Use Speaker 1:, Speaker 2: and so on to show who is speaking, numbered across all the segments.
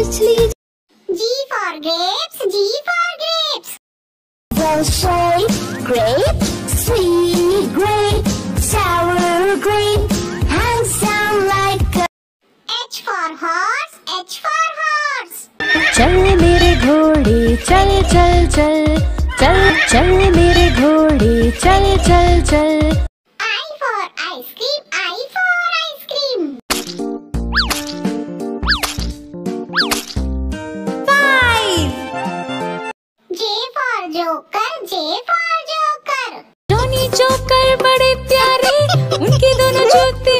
Speaker 1: मछली।
Speaker 2: G for grapes, G for grapes.
Speaker 1: Well shaped grape, sweet grape, sour grape, handsome like a.
Speaker 2: H for horse, H for horse.
Speaker 1: चल मेरे घोड़े चल चल चल, चल चल मेरे घोड़े चल चल चल।
Speaker 2: I for ice cream, I for ice cream.
Speaker 1: 5
Speaker 2: J for joker, J for joker.
Speaker 1: Johnny joker बड़े प्यारे, उनके दोनों जूते।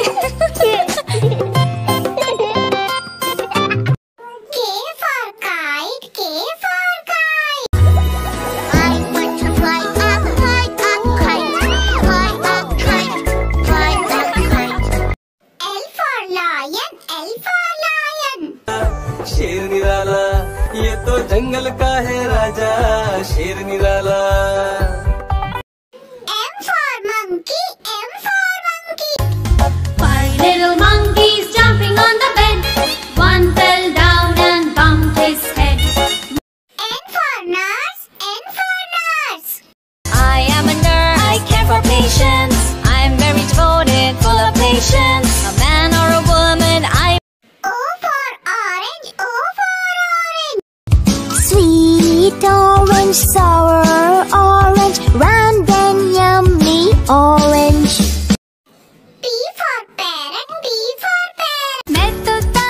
Speaker 2: K for kite, K for kite. I want to fly up, kite, fly up, kite, fly up, kite. L for lion, L for lion.
Speaker 3: शेर निराला, ये तो जंगल का है राजा, शेर निराला।
Speaker 2: M for monkey, M for monkey.
Speaker 1: 5 little monkeys jumping on the bed. One fell down and bumped his head.
Speaker 2: N for nurse, N for nurse.
Speaker 1: I am a nurse, I care for patients. I'm very devoted, full of patience. A man or a woman,
Speaker 2: O for orange, O for orange.
Speaker 1: Sweet orange, sour orange, round and yummy orange.
Speaker 2: P for parrot, P for parrot.
Speaker 1: मैं तोता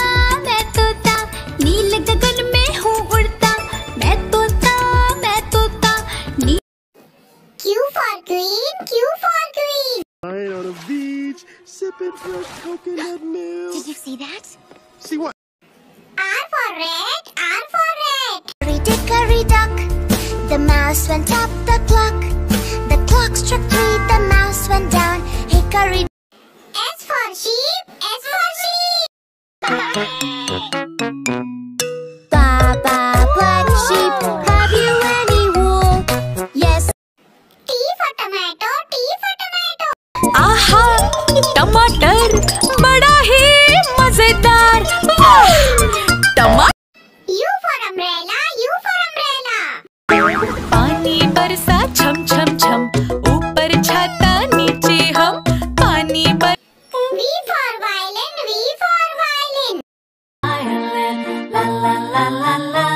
Speaker 1: नीले गगन में हूँ उड़ता। मैं तोता नी।
Speaker 2: Q for queen, Q for queen.
Speaker 4: Lying on a beach, sipping fresh coconut milk.
Speaker 1: Did you see that?
Speaker 4: See what?
Speaker 2: R for rat, R for rat.
Speaker 1: Hickory duck, the mouse went up the clock. The clock struck 3, the mouse went down. Hickory.
Speaker 2: S for sheep, S for sheep.
Speaker 1: Baba, black sheep, have you any wool? Yes.
Speaker 2: T for tomato, T for tomato.
Speaker 1: आहा, टमाटर बड़ा ही मजेदार।
Speaker 2: U for umbrella, U for umbrella.
Speaker 1: पानी बरसा छम छम छम, ऊपर छाता नीचे हम। पानी बर।
Speaker 2: V for violin, V for violin.
Speaker 1: La la la la la.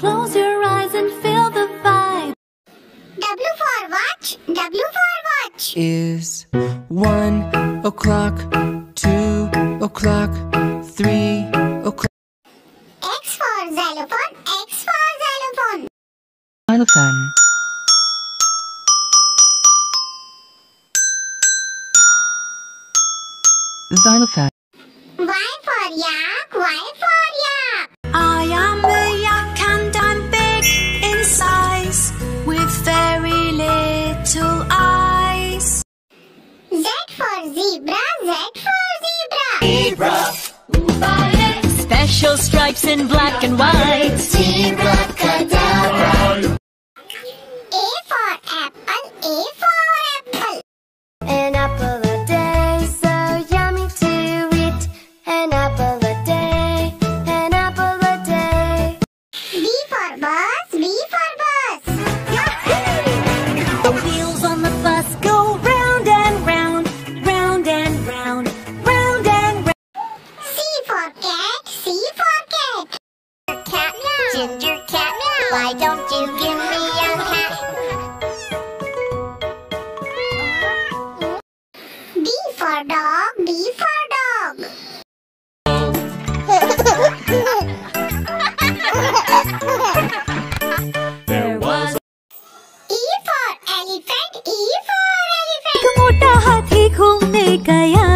Speaker 1: Close your eyes and feel the vibe.
Speaker 2: W for watch, W for watch.
Speaker 3: Is 1 o'clock, 2 o'clock, 3 o'clock.
Speaker 2: X for xylophone, X for xylophone.
Speaker 3: Xylophone. Xylophone.
Speaker 2: Y for yak, Y for yak.
Speaker 1: I am a yak and I'm big in size, with very little eyes.
Speaker 2: Z for zebra, Z for zebra.
Speaker 1: Special stripes in black and white.
Speaker 2: Zebra cadabra. A for apple, A for apple.
Speaker 1: An apple a day, so yummy to eat. An apple a day, an apple a day.
Speaker 2: B for bus, B for bus.
Speaker 1: The wheels on the bus go round and round, round and round, round and round.
Speaker 2: C for cat, C for cat. Cat meow, ginger cat meow. Why don't you give me a cat? D for dog, D for dog.
Speaker 1: There was
Speaker 2: E for elephant, E for elephant.
Speaker 1: एक मोटा हाथी घूमने गया,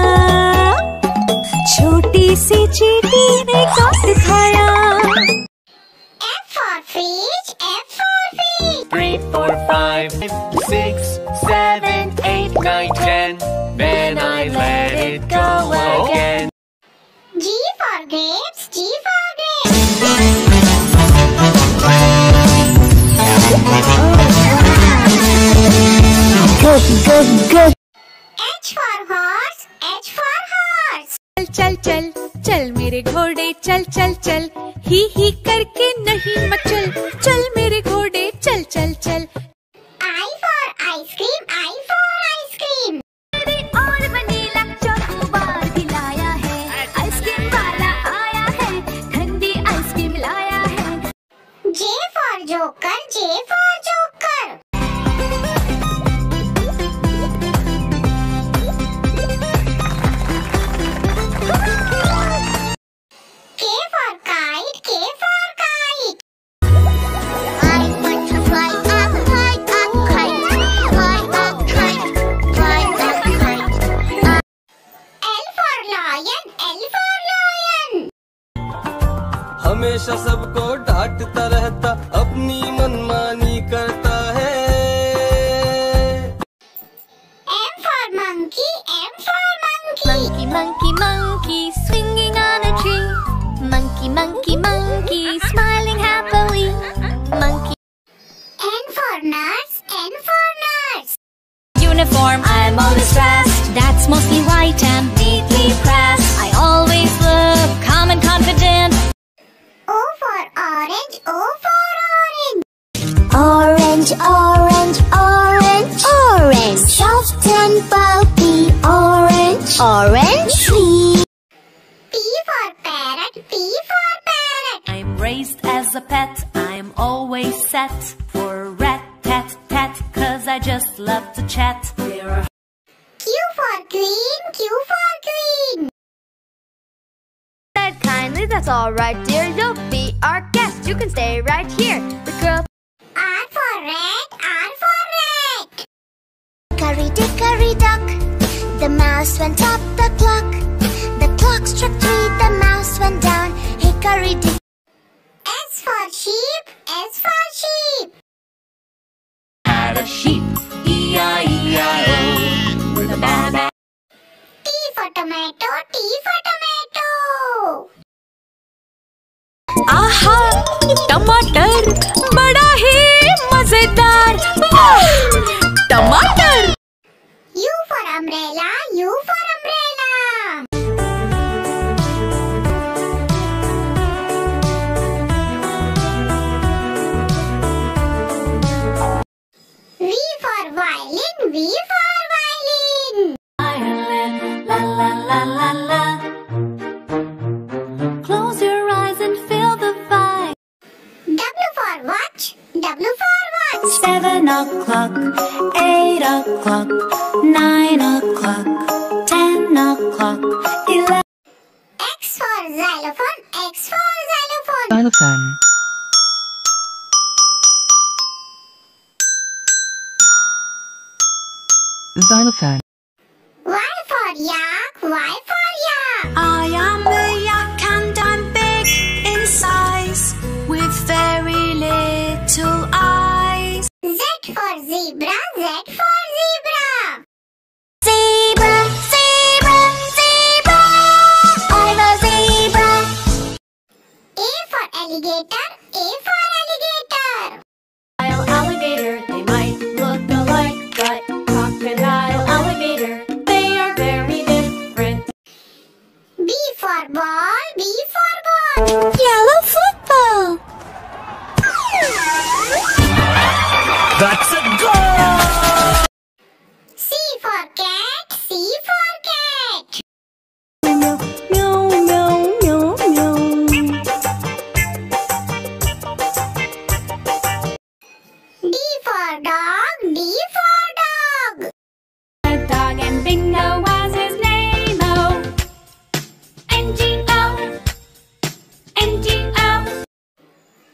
Speaker 1: छोटी सी चींटी ने काम दिखाया।
Speaker 2: F for fish, F for fish.
Speaker 3: 3, 4, 5, 6, 7, 8, 9, 10. Then I let it go again.
Speaker 2: G for grapes, G for grapes.
Speaker 1: Go.
Speaker 2: H for horse, H for horse.
Speaker 1: चल चल चल चल मेरे घोड़े
Speaker 5: घोड़े चल चल चल, ही करके नहीं मचल, चल मेरे घोड़े चल चल चल।
Speaker 2: I for ice cream, I for ice cream.
Speaker 1: और वनीला चॉकोबार भी लाया है, आइसक्रीम वाला आया है, ठंडी आइसक्रीम लाया है।
Speaker 2: J for joker, J for joker. K for kite, K for kite. I want to fly up, kite, fly up, kite, fly up, kite. L for lion, L for lion.
Speaker 6: हमेशा सबको डांटता रहता, अपनी मनमानी करता है।
Speaker 2: M for monkey, M for monkey.
Speaker 1: Monkey, monkey, monkey, swinging on a tree. Monkey, monkey, monkey, smiling happily. Monkey.
Speaker 2: N for nurse, N for nurse.
Speaker 1: Uniform, I'm always dressed. That's mostly white and neatly pressed. I always look calm and confident.
Speaker 2: O for orange, O for orange.
Speaker 1: Orange, orange, orange, orange. Soft and pulpy, orange, orange tree.
Speaker 2: P for parrot, P for parrot.
Speaker 5: I'm raised as a pet, I'm always set for rat tat tat, 'cause I just love to chat. There are
Speaker 2: Q for queen, Q for queen.
Speaker 1: Said kindly, that's all right, dear. You'll be our guest. You can stay right here. The girl.
Speaker 2: R for rat, R for rat.
Speaker 1: Hickory dock, the mouse went up the clock. The clock struck 3, the mouse went down. Hickory dick.
Speaker 2: S for sheep, S for sheep.
Speaker 3: Had a sheep, E-I-E-I-O, with a ba-ba.
Speaker 2: T for tomato, T for tomato.
Speaker 5: आहा टमाटर बड़ा ही मजेदार, वाह टमाटर।
Speaker 2: U for umbrella, U for umbrella. V for violin, V for violin.
Speaker 5: Ireland, la la la la la. Close your eyes and feel the vibe.
Speaker 2: W for watch, W for watch.
Speaker 5: 7 o'clock, 8 o'clock, 9 o'clock, 10 o'clock, 11.
Speaker 2: X for xylophone, X for xylophone.
Speaker 7: Xylophone. Xylophone.
Speaker 2: Y for yak, Y for yak.
Speaker 5: I am a yak and I'm big in size, with very little eyes.
Speaker 2: Z for zebra, Z for zebra.
Speaker 1: Zebra, zebra, zebra. I'm a zebra.
Speaker 2: A for alligator, A for alligator.
Speaker 5: Alligator, they might look alike, but crocodile, alligator, they are very different.
Speaker 2: B for ball, B for ball.
Speaker 1: Yellow football.
Speaker 3: That's a goal!
Speaker 2: C for cat, C for cat.
Speaker 5: Meow, meow, meow, meow.
Speaker 2: D for dog, D for dog.
Speaker 5: A dog and Bingo was his name, oh. N-G-O, N-G-O.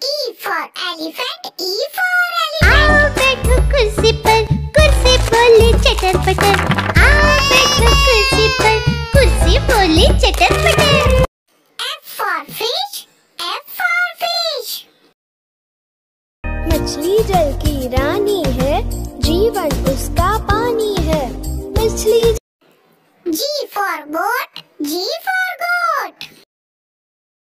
Speaker 2: E for elephant, E for elephant.
Speaker 1: आओ बैठो कुर्सी पर, कुर्सी बोली चटर पटर। आओ बैठो कुर्सी पर, कुर्सी बोली चटर पटर।
Speaker 2: F for fish, F for fish.
Speaker 1: मछली जल की रानी है, जीवन उसका पानी है। मछली
Speaker 2: G for goat, G for goat.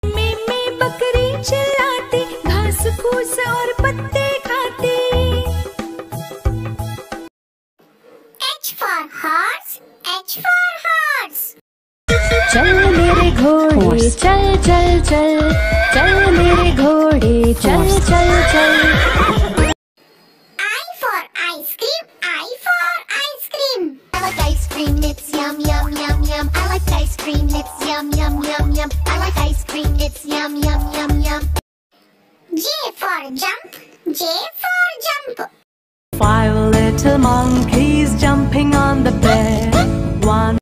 Speaker 5: में बकरी चिल्लाती, घास फूस और पत्ते खाती।
Speaker 2: H for horse, H for horse.
Speaker 5: चल मेरे घोड़े horse.
Speaker 1: चल चल चल चल मेरे घोड़े चल चल चल
Speaker 2: I for ice cream, I for ice cream. I like ice cream, it's yum yum yum yum. I like ice cream, it's yum yum yum yum. I like ice cream, it's yum yum yum yum. J for jump, J for jump.
Speaker 5: 5 little monkeys jumping on the bed. 1.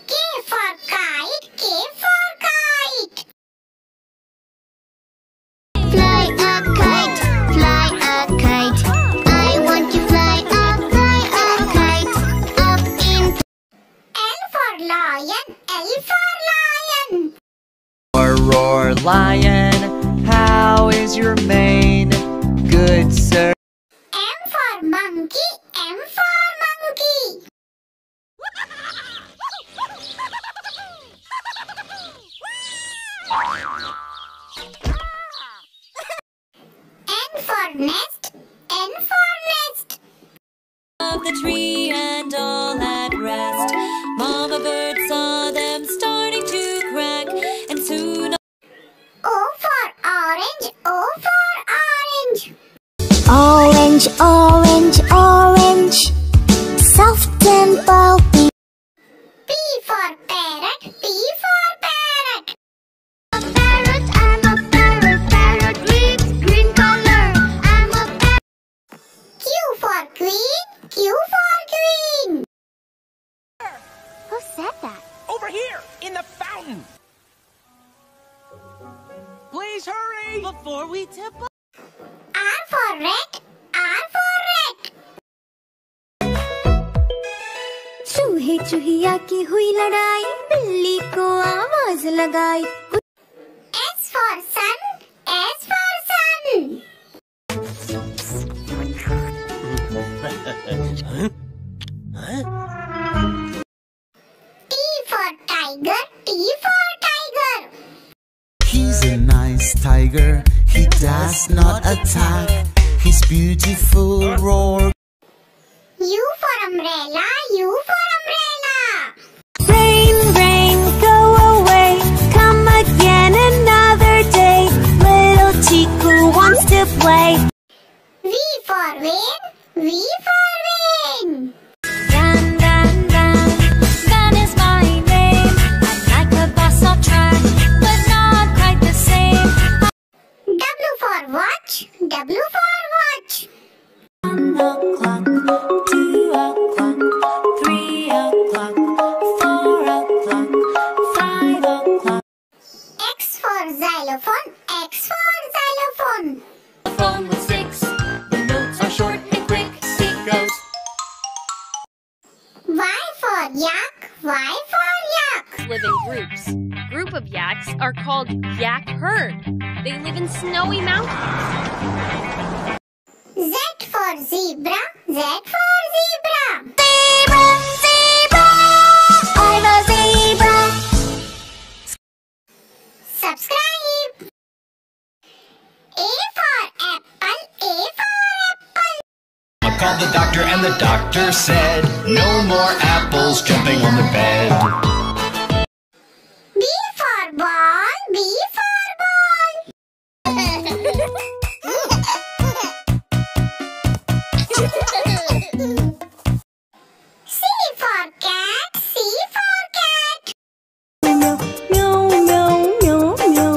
Speaker 2: K for kite, K for kite. Fly a kite, fly a kite. I want to fly a kite. Up in. L for lion, L for lion.
Speaker 3: Roar, roar, lion, how is your mane? Good, sir.
Speaker 2: M for monkey, M for monkey. N for nest, N for nest.
Speaker 5: Of the tree and all at rest. Mama bird saw them starting to crack, and soon
Speaker 2: O for orange, O for orange.
Speaker 1: Orange, orange, orange, soft and pulpy.
Speaker 2: P for parrot, P for parrot. A parrot, I'm a parrot, parrot with green color. I'm a parrot. Q for queen, Q for queen. Who said that?
Speaker 7: Over here, in the fountain! Please hurry! Before we tip up!
Speaker 2: R for rat, R for rat.
Speaker 1: चूहे चूहिया की हुई लड़ाई बिल्ली को आवाज लगाई
Speaker 2: S for sun, S for sun. T for tiger, T for tiger.
Speaker 8: He's a nice tiger, he does not attack. His beautiful roar.
Speaker 2: U for umbrella, U for umbrella.
Speaker 1: Rain, rain, go away, come again another day. Little Chiku wants to play.
Speaker 2: V for win, V for win.
Speaker 1: Run, run, run, that is my name. I'm like a bus on track, but not quite the same.
Speaker 2: W for watch, W for watch.
Speaker 5: 1 o'clock, 2 o'clock, 3 o'clock, 4 o'clock, 5 o'clock.
Speaker 2: X for xylophone, X for xylophone.
Speaker 5: A phone with 6. The notes are short and quick. It goes.
Speaker 2: Y for yak, Y for yak.
Speaker 9: Live in groups. Group of yaks are called yak herd. They live in snowy mountains.
Speaker 2: Z for zebra, Z for zebra.
Speaker 1: Zebra, zebra, I'm a zebra.
Speaker 2: Subscribe. A for apple, A for apple.
Speaker 3: I called the doctor and the doctor said, no more apples jumping on the bed.
Speaker 2: B for ball, B for ball. C for cat, C for cat.
Speaker 1: Meow, meow, meow, meow.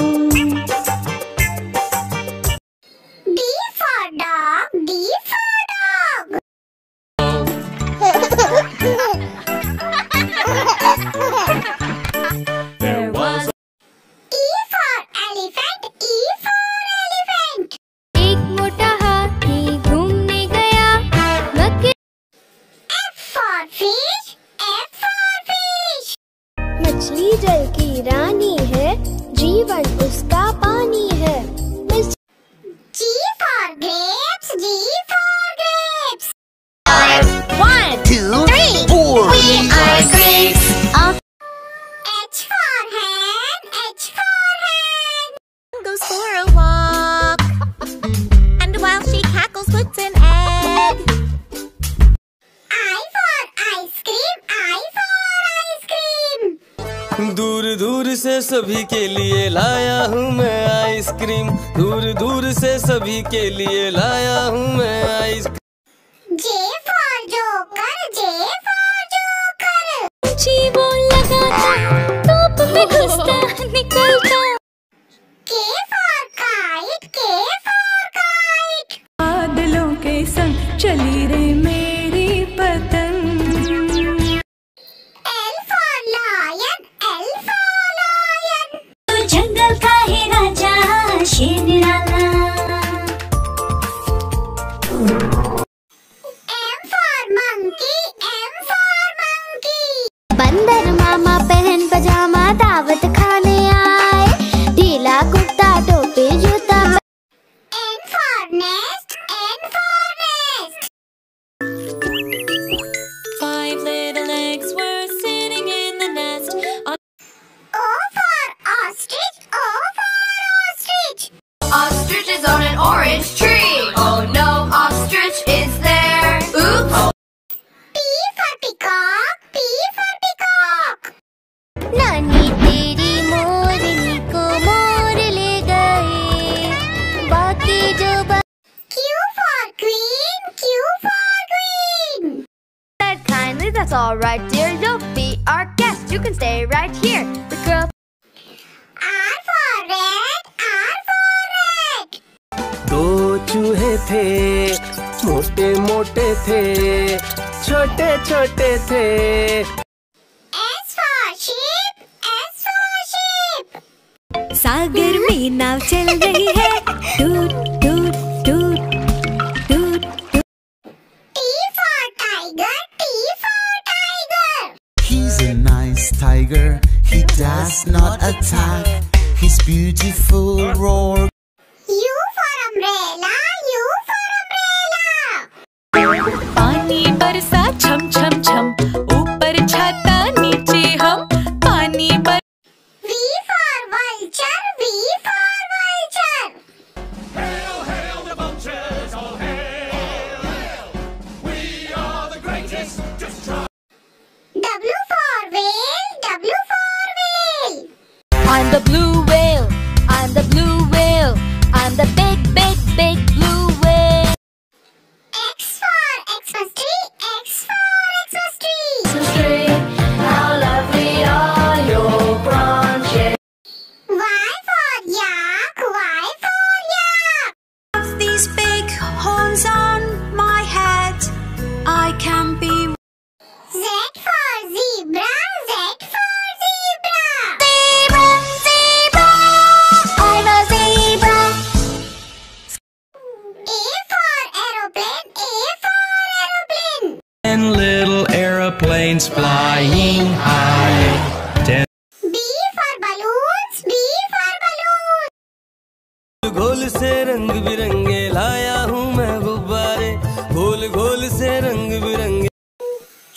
Speaker 2: D for dog, D for dog.
Speaker 3: There was
Speaker 2: E for elephant, E for elephant.
Speaker 1: एक मोटा हाथी घूमने गया मक्के
Speaker 2: F for fish, F for fish.
Speaker 1: मछली जल की रानी है जीवन उसका पानी है
Speaker 2: G for grapes, G for grapes.
Speaker 8: 1, 2, 3, 4.
Speaker 2: We are grapes. H for hen, H for hen.
Speaker 5: Goes for a walk, and while she cackles, puts an egg.
Speaker 2: I for ice cream, I for ice cream.
Speaker 6: दूर दूर से सभी के लिए लाया हूँ मैं ice cream, दूर दूर से सभी के लिए लाया हूँ मैं ice cream.
Speaker 2: J for Joker, J for Joker.
Speaker 5: जी वो लगाता टॉप में घुसता निकलता।
Speaker 2: K for Kite, K for Kite.
Speaker 5: बादलों के संग चली रे मेरी पतंग।
Speaker 2: L for Lion, L for Lion.
Speaker 5: तू जंगल का है राजा शेर निराला।
Speaker 2: M for Monkey, M for Monkey.
Speaker 1: बंदर मामा पहन पजामा दावत खाने आए, ढीला कुर्ता टोपी जूता।
Speaker 2: N for Nest, N for Nest.
Speaker 5: 5 little eggs were sitting in the nest.
Speaker 2: O for Ostrich, O for Ostrich.
Speaker 9: Ostrich is on an orange tree. Oh no, ostrich is there. Oops.
Speaker 2: P for Peacock, P for Peacock.
Speaker 1: नानी तेरी मोरनी को मोर ले गए, बाकी जो
Speaker 2: Q for Queen, Q for Queen.
Speaker 1: said kindly, that's all right, dear. You'll be our guest. You can stay right here. The girl.
Speaker 2: R for Red, R for Red.
Speaker 6: दो चूहे थे, मोटे मोटे थे, छोटे छोटे थे।
Speaker 2: S for Sheep, S for Sheep.
Speaker 5: सागर में नाव चल रही है टूट टूट टूट टूट टूट।
Speaker 2: T for Tiger, T for Tiger.
Speaker 8: He's a nice tiger, he does not attack. His beautiful roar.
Speaker 2: U for Umbrella, U for Umbrella.
Speaker 5: पानी बरसा छम छम छम, ऊपर छाता नीचे हम पानी बर।
Speaker 2: V for Vulture, V for Vulture.
Speaker 3: Hail, hail the vultures, oh hail, hail. We are the greatest, just try.
Speaker 2: W for Whale, W for Whale.
Speaker 1: I'm the blue whale. I'm the blue whale. I'm the big, big, big blue whale.
Speaker 2: X for Xmas tree, X for Xmas tree.
Speaker 1: How lovely are your branches.
Speaker 2: Y for Yak, Y for Yak.
Speaker 5: These big horns on my head, I can be.
Speaker 2: Z for Zebra, Z for Zebra.
Speaker 1: Zebra, zebra. I'm a zebra.
Speaker 2: A for Aeroplane, A for Aeroplane.
Speaker 3: And little aeroplanes flying high.
Speaker 2: B for Balloons, B for Balloons.
Speaker 6: गोल से रंग बिरंगे लाया हूँ मैं गुब्बारे, गोल गोल से रंग बिरंगे।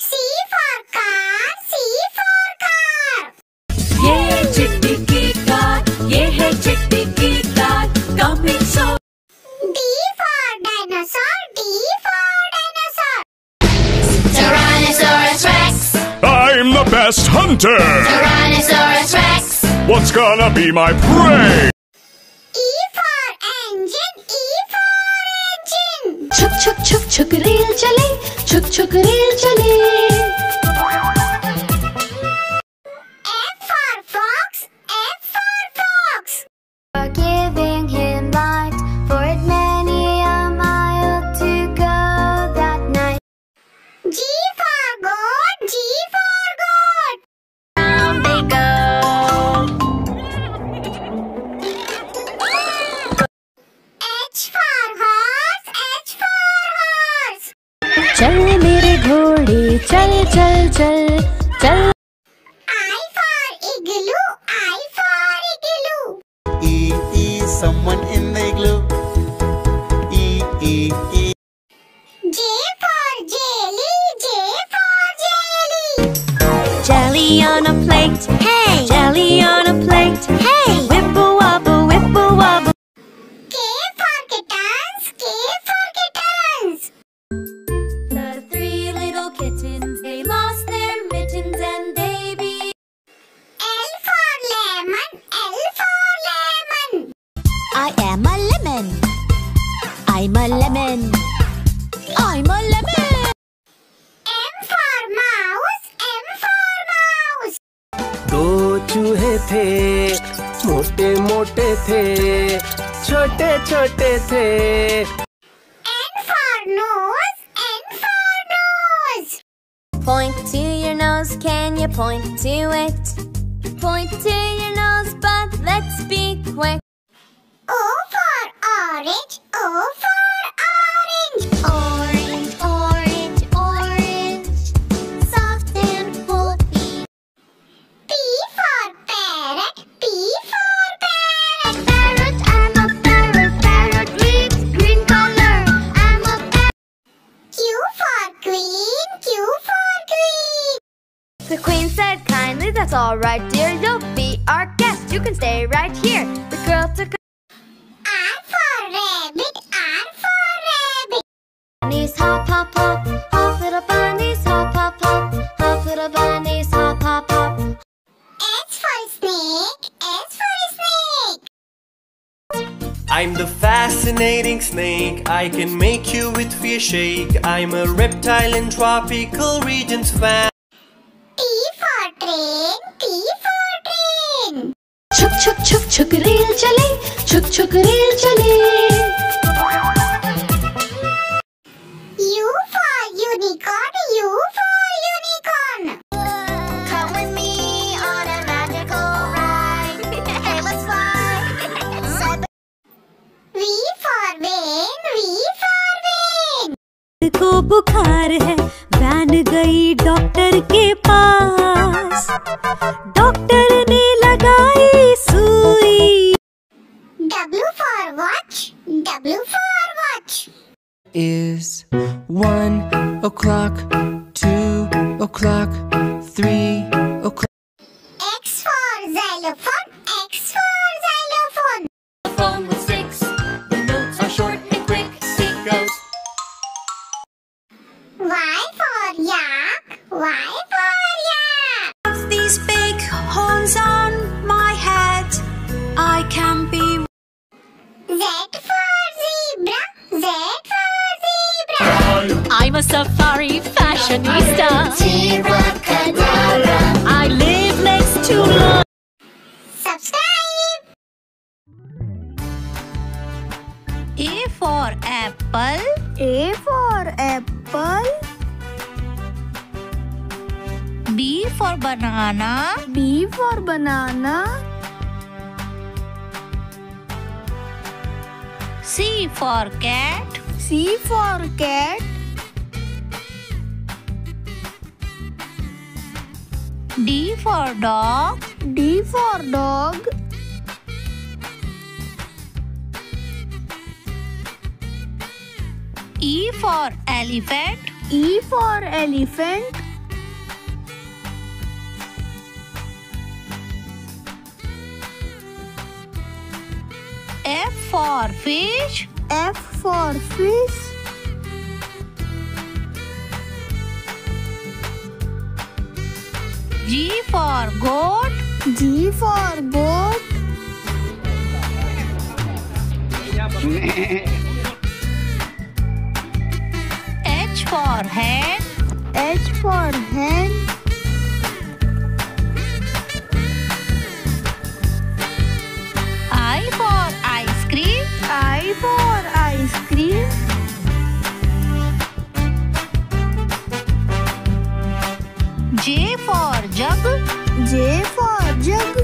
Speaker 2: C for Car, C for Car.
Speaker 5: ये है चिट्टी की कार, ये है चिट्टी की car, coming so.
Speaker 2: D for Dinosaur, D for Dinosaur.
Speaker 1: Tyrannosaurus Rex.
Speaker 10: I'm the best hunter!
Speaker 1: Tyrannosaurus Rex.
Speaker 10: What's gonna be my prey?
Speaker 2: E for Engine, E for Engine.
Speaker 5: छुक छुक छुक छुक रेल चले, छुक छुक रेल चले।
Speaker 2: F for Fox, F for Fox.
Speaker 1: Giving him light, for it many a mile to go that night.
Speaker 2: G for Goat, G for Goat.
Speaker 1: Down they go.
Speaker 2: H for Horse, H for Horse.
Speaker 1: चल मेरे घोड़े चल चल चल चल।
Speaker 2: I for Igloo, I for Igloo.
Speaker 8: Is someone in the igloo? E.
Speaker 2: J for Jelly, J for Jelly.
Speaker 5: Jelly on a plate, hey! Jelly on a plate, hey! Wibble wobble, wibble wobble.
Speaker 2: K for Kittens, K for Kittens.
Speaker 5: The 3 little kittens, they lost their mittens and they be.
Speaker 2: L for Lemon,
Speaker 5: I am a lemon. I'm a lemon. I'm a lemon.
Speaker 2: M for mouse. M for mouse.
Speaker 6: दो चूहे थे, मोटे मोटे थे, छोटे छोटे थे।
Speaker 2: N for nose. N for nose.
Speaker 1: Point to your nose, can you point to it? Point to your nose, but let's be quick.
Speaker 2: O for orange. O for orange. Orange, orange, orange. Soft and fluffy. P for parrot. P for parrot. Parrot, I'm a parrot. Parrot with green color. I'm a parrot. Q for queen. Q for queen.
Speaker 1: The queen said kindly, that's all right, dear. You'll be our guest. You can stay right here. The girl took
Speaker 2: R for rabbit. R for rabbit.
Speaker 1: bunnies, hop, hop, hop. Hop, little bunnies, hop, hop, hop. Hop, little bunnies, hop, hop, hop.
Speaker 2: S for snake. S for snake.
Speaker 3: I'm the fascinating snake. I can make you with fear shake. I'm a reptile in tropical regions found.
Speaker 2: T for train. T for train.
Speaker 5: छुक छुक छुक छुक rail चले, छुक छुक rail चले।
Speaker 2: U for unicorn. U for unicorn. Come with me on a magical ride. Hey, let's fly. V for van. V for van.
Speaker 5: को बुखार है, वैन गई डॉक्टर के पास। डॉक्टर ने लगाई सुई।
Speaker 2: W for watch. W for watch.
Speaker 11: Is 1 o'clock, 2 o'clock, 3 o'clock.
Speaker 2: X for xylophone. X for xylophone.
Speaker 3: A phone with sticks. The notes are short and quick. It goes.
Speaker 2: Y for yak. Y for yak.
Speaker 5: These big horns on my head, I can be.
Speaker 2: Z for zebra. Z for zebra.
Speaker 5: I'm a safari fashionista.
Speaker 2: Abracadabra.
Speaker 5: I live next to love.
Speaker 2: Subscribe.
Speaker 5: A for apple.
Speaker 2: A for apple.
Speaker 5: B for banana.
Speaker 2: B for banana.
Speaker 5: C for cat.
Speaker 2: C for cat.
Speaker 5: D for dog.
Speaker 2: D for dog.
Speaker 5: E for elephant.
Speaker 2: E for elephant.
Speaker 5: F for fish.
Speaker 2: F for fish.
Speaker 5: G for goat.
Speaker 2: G for goat.
Speaker 5: H for hen.
Speaker 2: H for hen.
Speaker 5: I for ice cream.
Speaker 2: I for ice cream.
Speaker 5: J for jug.
Speaker 2: J for jug.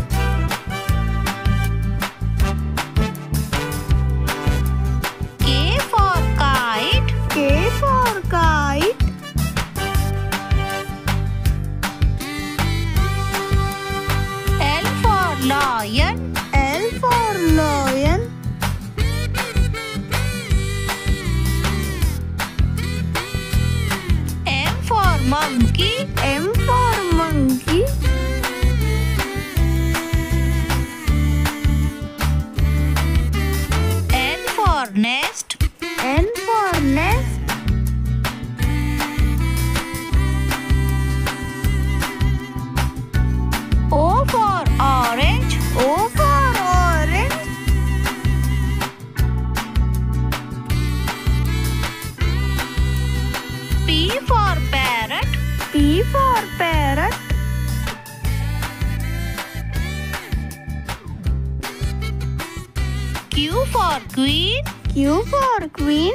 Speaker 5: K for kite.
Speaker 2: K for kite.
Speaker 5: L for lion.
Speaker 2: L for lion.
Speaker 5: M for monkey.
Speaker 2: M for monkey.
Speaker 5: N for nest.
Speaker 2: N for nest.
Speaker 5: O for orange.
Speaker 2: O for orange. for parrot.
Speaker 5: Q for queen.
Speaker 2: Q for queen.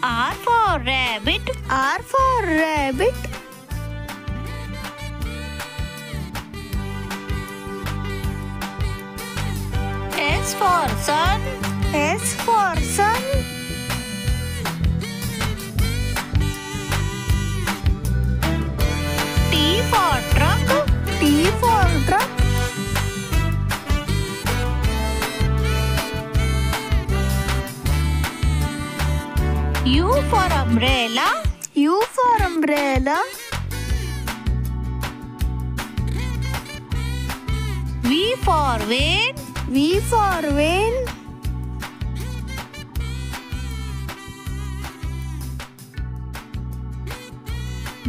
Speaker 5: R for rabbit.
Speaker 2: R for rabbit.
Speaker 5: S for sun.
Speaker 2: S for sun.
Speaker 5: T for truck.
Speaker 2: T for truck.
Speaker 5: U for umbrella.
Speaker 2: U for umbrella.
Speaker 5: V for vane.
Speaker 2: V for vane.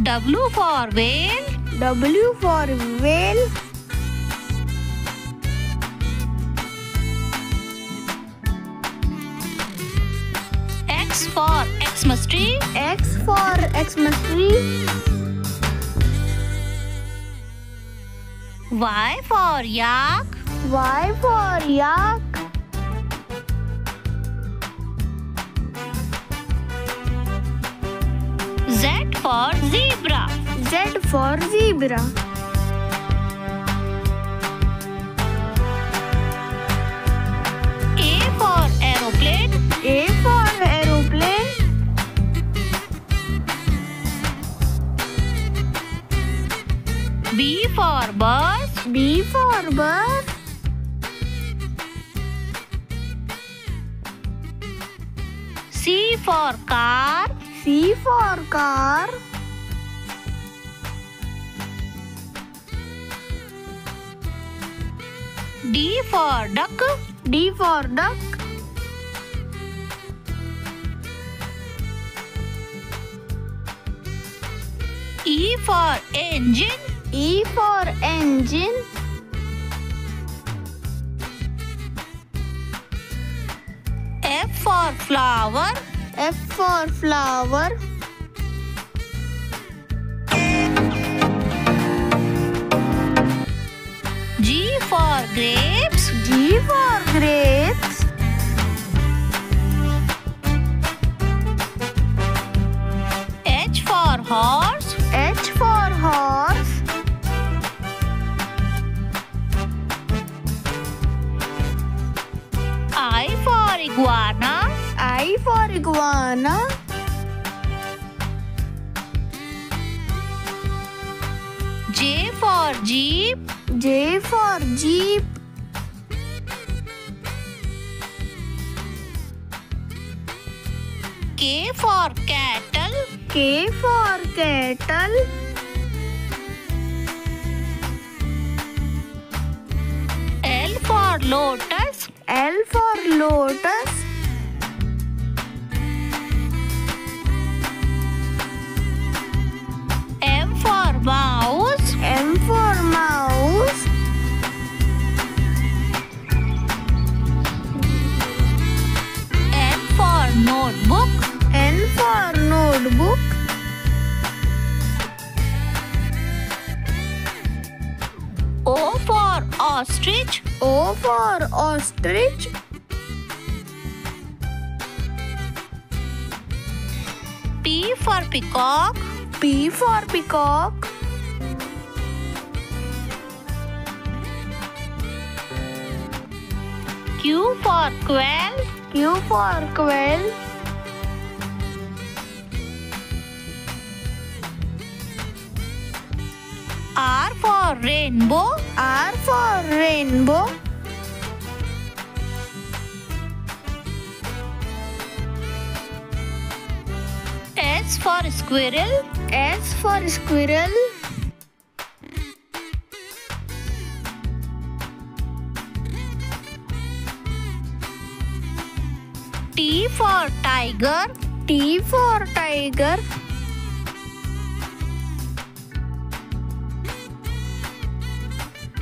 Speaker 5: W for whale.
Speaker 2: W for whale.
Speaker 5: X for Xmas tree.
Speaker 2: X for Xmas tree.
Speaker 5: Y for yak.
Speaker 2: Y for yak.
Speaker 5: Z for zebra.
Speaker 2: Z for zebra.
Speaker 5: A for aeroplane.
Speaker 2: A for aeroplane.
Speaker 5: B for bus.
Speaker 2: B for bus.
Speaker 5: C for car.
Speaker 2: C for car.
Speaker 5: D for duck.
Speaker 2: D for duck.
Speaker 5: E for engine.
Speaker 2: E for engine.
Speaker 5: F for flower.
Speaker 2: F for flower.
Speaker 5: G for grapes.
Speaker 2: G for grapes.
Speaker 5: H for horse.
Speaker 2: H for horse.
Speaker 5: I for iguana.
Speaker 2: I for iguana.
Speaker 5: J for jeep.
Speaker 2: J for jeep.
Speaker 5: K for cattle.
Speaker 2: K for cattle.
Speaker 5: L for lotus.
Speaker 2: L for lotus.
Speaker 5: M for mouse.
Speaker 2: M for mouse.
Speaker 5: N for notebook.
Speaker 2: N for notebook.
Speaker 5: O for ostrich.
Speaker 2: O for ostrich.
Speaker 5: P for peacock.
Speaker 2: P for peacock.
Speaker 5: Q for quail.
Speaker 2: Q for quail.
Speaker 5: R for rainbow.
Speaker 2: R for rainbow.
Speaker 5: S for squirrel.
Speaker 2: S for squirrel.
Speaker 5: T for tiger.
Speaker 2: T for tiger.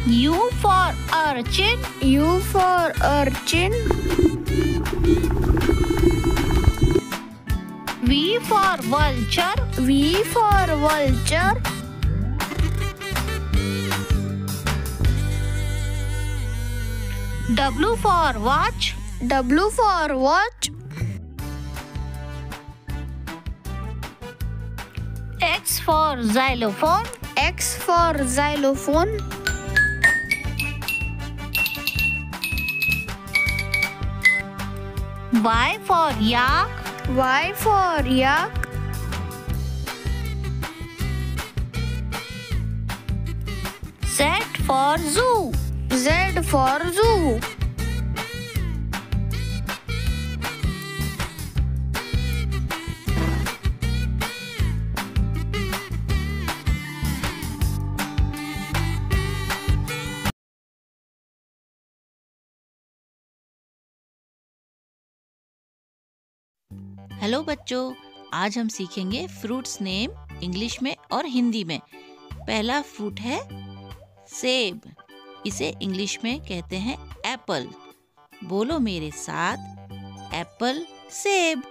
Speaker 5: U for urchin.
Speaker 2: U for urchin. V for vulture.
Speaker 1: V for vulture.
Speaker 2: W for watch.
Speaker 1: W for watch.
Speaker 2: X for xylophone.
Speaker 1: X for xylophone.
Speaker 2: Y for yak.
Speaker 1: Y for yak.
Speaker 2: Z for zoo.
Speaker 1: Z for zoo.
Speaker 12: Hello बच्चों, आज हम सीखेंगे fruits name English में और हिंदी में। पहला fruit है सेब। इसे इंग्लिश में कहते हैं एप्पल। बोलो मेरे साथ, एप्पल, सेब।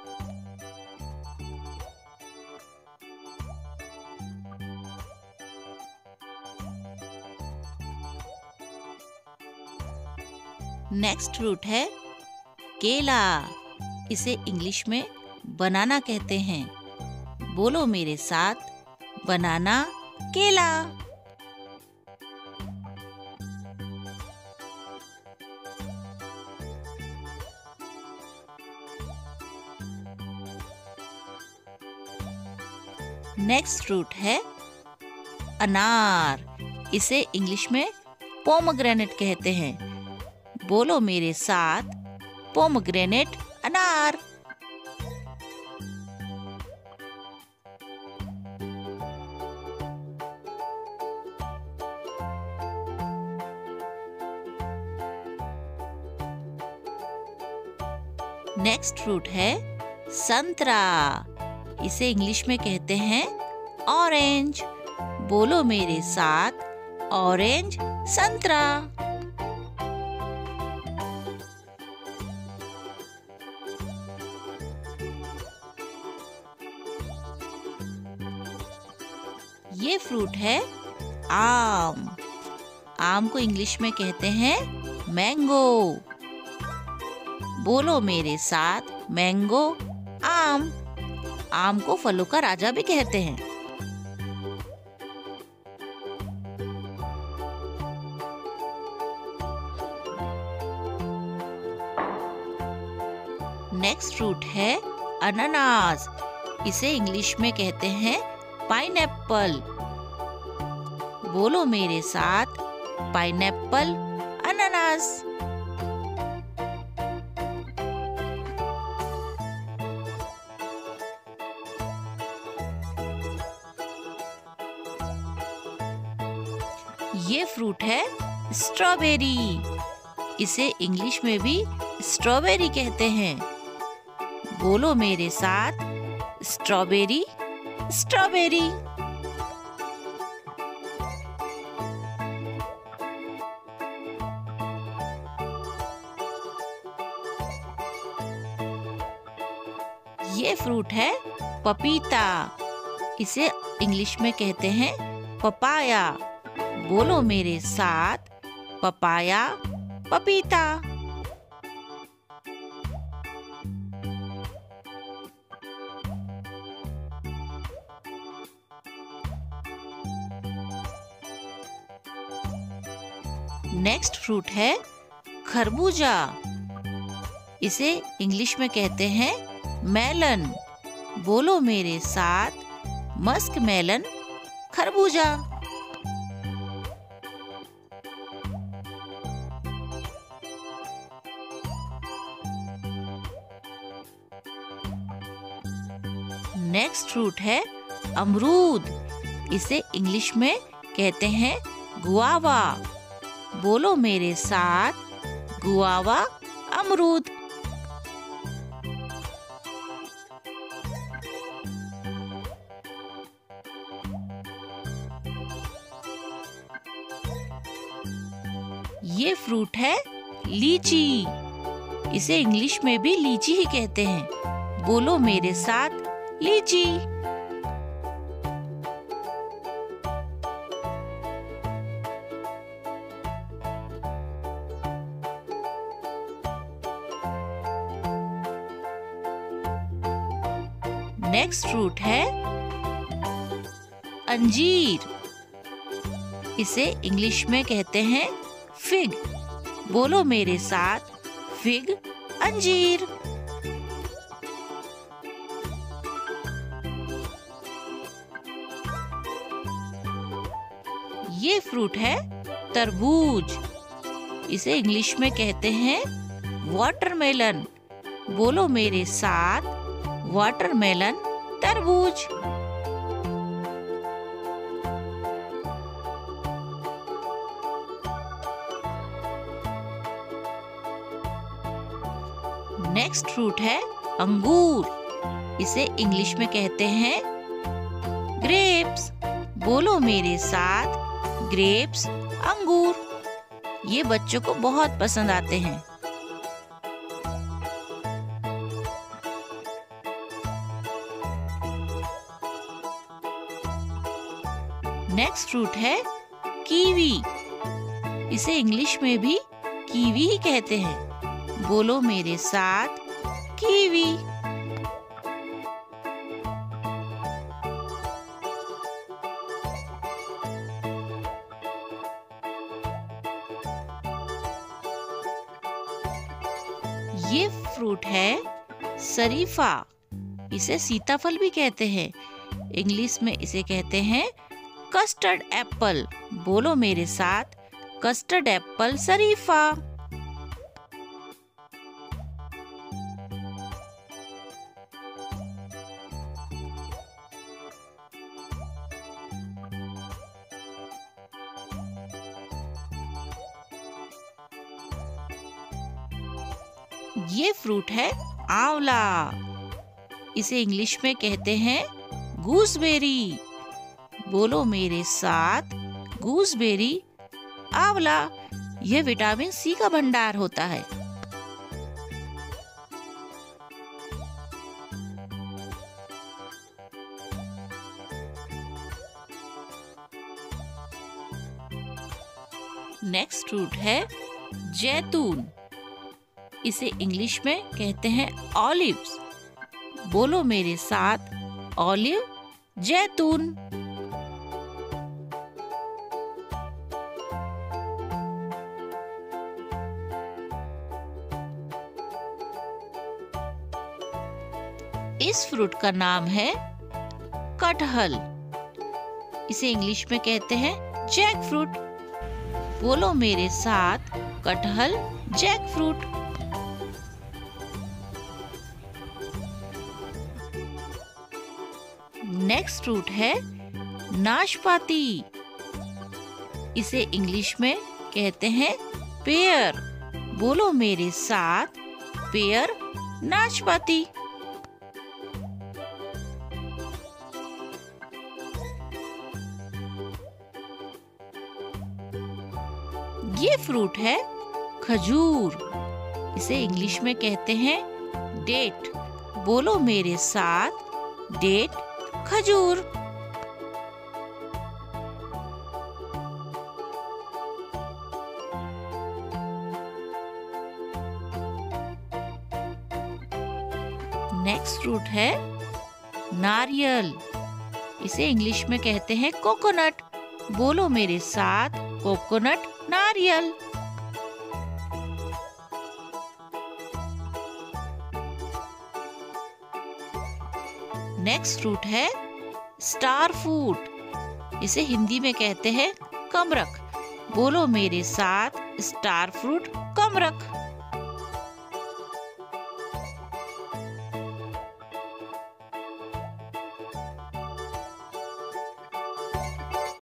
Speaker 12: नेक्स्ट फ्रूट है केला। इसे इंग्लिश में बनाना कहते हैं। बोलो मेरे साथ, बनाना, केला। नेक्स्ट फ्रूट है अनार। इसे इंग्लिश में पोमग्रेनेट कहते हैं। बोलो मेरे साथ, पोमग्रेनेट, अनार। नेक्स्ट फ्रूट है संतरा। इसे इंग्लिश में कहते हैं ऑरेंज। बोलो मेरे साथ, ऑरेंज, संतरा। ये फ्रूट है आम। आम को इंग्लिश में कहते हैं मैंगो। बोलो मेरे साथ, मैंगो, आम। आम को फलों का राजा भी कहते हैं। नेक्स्ट फ्रूट है अनानास। इसे इंग्लिश में कहते हैं पाइनएप्पल। बोलो मेरे साथ, पाइनएप्पल, अनानास। ये फ्रूट है स्ट्रॉबेरी। इसे इंग्लिश में भी स्ट्रॉबेरी कहते हैं। बोलो मेरे साथ, स्ट्रॉबेरी, स्ट्रॉबेरी। ये फ्रूट है पपीता। इसे इंग्लिश में कहते हैं पपाया। बोलो मेरे साथ, पपाया, पपीता। नेक्स्ट फ्रूट है खरबूजा। इसे इंग्लिश में कहते हैं मेलन। बोलो मेरे साथ, मस्क मेलन, खरबूजा। नेक्स्ट फ्रूट है अमरूद। इसे इंग्लिश में कहते हैं गुआवा। बोलो मेरे साथ, गुआवा, अमरूद। ये फ्रूट है लीची। इसे इंग्लिश में भी लीची ही कहते हैं। बोलो मेरे साथ, लीची। नेक्स्ट फ्रूट है अंजीर। इसे इंग्लिश में कहते हैं फिग। बोलो मेरे साथ, फिग, अंजीर। ये फ्रूट है तरबूज। इसे इंग्लिश में कहते हैं वाटरमेलन। बोलो मेरे साथ, वाटरमेलन, तरबूज। नेक्स्ट फ्रूट है अंगूर। इसे इंग्लिश में कहते हैं ग्रेप्स। बोलो मेरे साथ, ग्रेप्स, अंगूर। ये बच्चों को बहुत पसंद आते हैं। नेक्स्ट फ्रूट है कीवी। इसे इंग्लिश में भी कीवी ही कहते हैं। बोलो मेरे साथ, कीवी। ये फ्रूट है शरीफा। इसे सीताफल भी कहते हैं। इंग्लिश में इसे कहते हैं कस्टर्ड एप्पल। बोलो मेरे साथ, कस्टर्ड एप्पल, शरीफा। ये फ्रूट है आंवला। इसे इंग्लिश में कहते हैं गूसबेरी। बोलो मेरे साथ, गूसबेरी, आंवला। यह विटामिन सी का भंडार होता है। नेक्स्ट फ्रूट है जैतून। इसे इंग्लिश में कहते हैं ऑलिव्स। बोलो मेरे साथ, ऑलिव, जैतून। इस फ्रूट का नाम है कटहल। इसे इंग्लिश में कहते हैं जैक फ्रूट। बोलो मेरे साथ, कटहल, जैक फ्रूट। नेक्स्ट फ्रूट है नाशपाती। इसे इंग्लिश में कहते हैं पेयर। बोलो मेरे साथ, पेयर, नाशपाती। ये फ्रूट है खजूर। इसे इंग्लिश में कहते हैं डेट। बोलो मेरे साथ, डेट, खजूर। नेक्स्ट फ्रूट है नारियल। इसे इंग्लिश में कहते हैं कोकोनट। बोलो मेरे साथ, कोकोनट, नारियल। नेक्स्ट फ्रूट है स्टार फ्रूट। इसे हिंदी में कहते हैं कमरख। बोलो मेरे साथ, स्टार फ्रूट, कमरख।